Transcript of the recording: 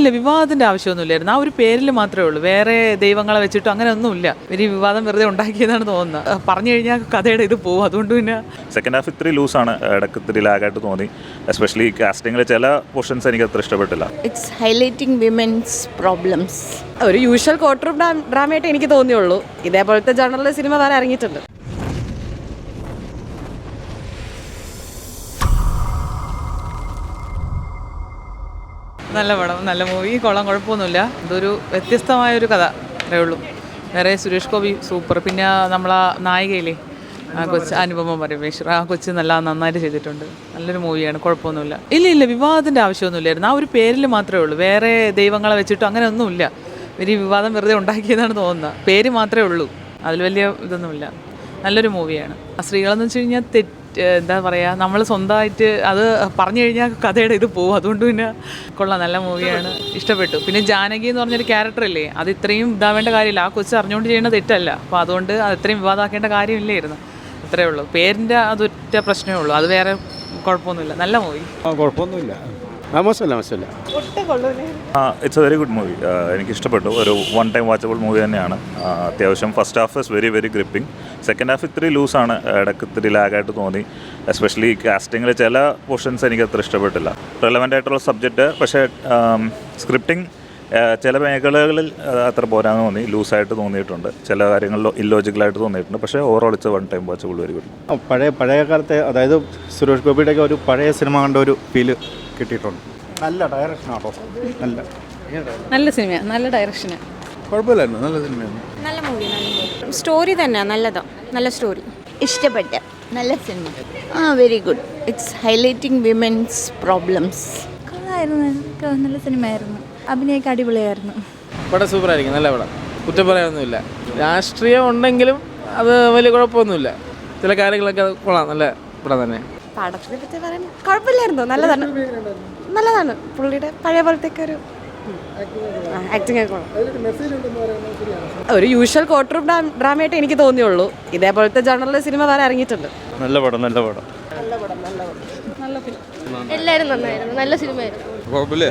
ഇല്ല വിവാദത്തിൻ്റെ ആവശ്യമൊന്നുമില്ലായിരുന്നു. ആ ഒരു പേരിൽ മാത്രമേ ഉള്ളൂ, വേറെ ദൈവങ്ങളെ വെച്ചിട്ടോ അങ്ങനെ ഒന്നുമില്ല. ഒരു വിവാദം വെറുതെ ഉണ്ടാക്കിയതാണ് തോന്നുന്നത്. പറഞ്ഞു കഴിഞ്ഞാൽ കഥയുടെ ഇത് പോകും. അതുകൊണ്ട് പിന്നെ സെക്കൻഡ് ഹാഫ് ഇത്തിരി ലൂസാണ്, ഇടയ്ക്ക് ഇത്തിരി ലാഗായിട്ട് തോന്നി. എസ്പെഷ്യലി കാസ്റ്റിങ്ങിലെ ചില പോർഷൻസ് എനിക്ക് അത്ര ഇഷ്ടപ്പെട്ടില്ല. It's highlighting women's problems. ഒരു യൂഷ്വൽ കോർട്ട് റൂം ഡ്രാമയായിട്ട് എനിക്ക് തോന്നിയുള്ളൂ. ഇതേപോലത്തെ ജേണലിലെ സിനിമ വേറെ ഇറങ്ങിയിട്ടുണ്ട്. നല്ല പടം, നല്ല മൂവി, കൊള്ളാം, കുഴപ്പമൊന്നുമില്ല. ഇതൊരു വ്യത്യസ്തമായൊരു കഥ അത്രേ ഉള്ളൂ. വേറെ സുരേഷ് ഗോപി സൂപ്പർ. പിന്നെ നമ്മളാ നായികയില്ലേ ആ കൊച്ച് അനുപമ പരമേശ്വർ, ആ കൊച്ച് നന്നായിട്ട് ചെയ്തിട്ടുണ്ട്. നല്ലൊരു മൂവിയാണ്, കുഴപ്പമൊന്നുമില്ല. ഇല്ല വിവാദത്തിൻ്റെ ആവശ്യമൊന്നുമില്ലായിരുന്നു. ആ ഒരു പേരിൽ മാത്രമേ ഉള്ളൂ, വേറെ ദൈവങ്ങളെ വെച്ചിട്ടോ അങ്ങനെ ഒന്നുമില്ല. ഒരു വിവാദം വെറുതെ ഉണ്ടാക്കിയതാണ് തോന്നുന്നത്. പേര് മാത്രമേ ഉള്ളൂ, അതിൽ വലിയ ഇതൊന്നുമില്ല. നല്ലൊരു മൂവിയാണ്. ആ സ്ത്രീകളെന്ന് വെച്ച് കഴിഞ്ഞാൽ എന്താ പറയുക, നമ്മൾ സ്വന്തമായിട്ട് അത് പറഞ്ഞു കഴിഞ്ഞാൽ കഥയുടെ ഇത് പോകും. അതുകൊണ്ട് പിന്നെ കൊള്ളാം, നല്ല മൂവിയാണ്, ഇഷ്ടപ്പെട്ടു. പിന്നെ ജാനകി എന്ന് പറഞ്ഞൊരു ക്യാരക്ടറല്ലേ, അത് ഇത്രയും ഇതാവേണ്ട കാര്യമില്ല. ആ കൊച്ച് അറിഞ്ഞുകൊണ്ട് ചെയ്യുന്ന തെറ്റല്ല. അപ്പോൾ അതുകൊണ്ട് അത് ഇത്രയും വിവാദമാക്കേണ്ട കാര്യമില്ലായിരുന്നു. അത്രേ ഉള്ളൂ. പേരിൻ്റെ അതൊറ്റ പ്രശ്നമേ ഉള്ളൂ, അത് വേറെ കുഴപ്പമൊന്നുമില്ല. നല്ല മൂവി. കുഴപ്പമൊന്നുമില്ല, മോശമല്ല. It's A very good movie. എനിക്ക് ഇഷ്ടപ്പെട്ടു. ഒരു വൺ ടൈം വാച്ചബിൾ മൂവി തന്നെയാണ്. അത്യാവശ്യം first half is very gripping. Second half ഇത്തിരി ലൂസാണ്, ഇടയ്ക്ക് ഇത്തിരി ലാഗായിട്ട് തോന്നി. എസ്പെഷ്യലി കാസ്റ്റിങ്ങിലെ ചില പോർഷൻസ് എനിക്ക് അത്ര ഇഷ്ടപ്പെട്ടില്ല. റെലവൻ്റ് ആയിട്ടുള്ള സബ്ജക്റ്റ്, പക്ഷേ സ്ക്രിപ്റ്റിംഗ് ചില മേഖലകളിൽ അത്ര പോരാന്ന് തോന്നി. ലൂസായിട്ട് തോന്നിയിട്ടുണ്ട്, ചില കാര്യങ്ങളിൽ ഇല്ലോജിക്കലായിട്ട് തോന്നിയിട്ടുണ്ട്. പക്ഷേ overall it's one time watchable very good. പഴയ കാലത്തെ, അതായത് സുരേഷ് ഗോപിയുടെയൊക്കെ ഒരു പഴയ സിനിമ കണ്ട ഒരു ഫീല് കിട്ടിയിട്ടുണ്ട്. നല്ല ഡയറക്ഷനാണോ, നല്ല സിനിമയാണ്, നല്ല ഡയറക്ഷനാണ്. കുഴപ്പമില്ലായിരുന്നു, നല്ല സിനിമയാണ്. നല്ല മൂവി, സ്റ്റോറി തന്നെ നല്ലതാണ്, നല്ല സ്റ്റോറി. ഇഷ്ടപ്പെട്ട നല്ല cinema. Very good. It's highlighting women's problems. കൊള്ളായിരുന്നു, നല്ല സിനിമയായിരുന്നു. അഭിനയൊക്കെ അടിപൊളിയായിരുന്നു. പടം സൂപ്പറായിരിക്കും, നല്ല പടം, കുറ്റം പറയാനൊന്നുമില്ല. രാഷ്ട്രീയം ഉണ്ടെങ്കിലും അത് വലിയ കുഴപ്പമൊന്നുമില്ല. ചില കാര്യങ്ങളൊക്കെ കൊള്ളാം, നല്ല പടം തന്നെ. പടത്തിനെ പറ്റി പറയാൻ കുഴപ്പമില്ലായിരുന്നു, നല്ലതാണ്. പുള്ളിയുടെ പഴയ പോലത്തേക്ക് ഒരു ആക്ടിങ് ഒക്കെ ഒരു യൂഷ്വൽ കോർട്ട് റൂം ഡ്രാമയായിട്ട് എനിക്ക് തോന്നിയുള്ളൂ. ഇതേപോലത്തെ ജേണലിലെ സിനിമ വേറെ ഇറങ്ങിയിട്ടുണ്ട്. നല്ല പടം. എല്ലാവരും നന്നായിരുന്നു, നല്ല സിനിമയായിരുന്നു. കുഴപ്പമില്ല.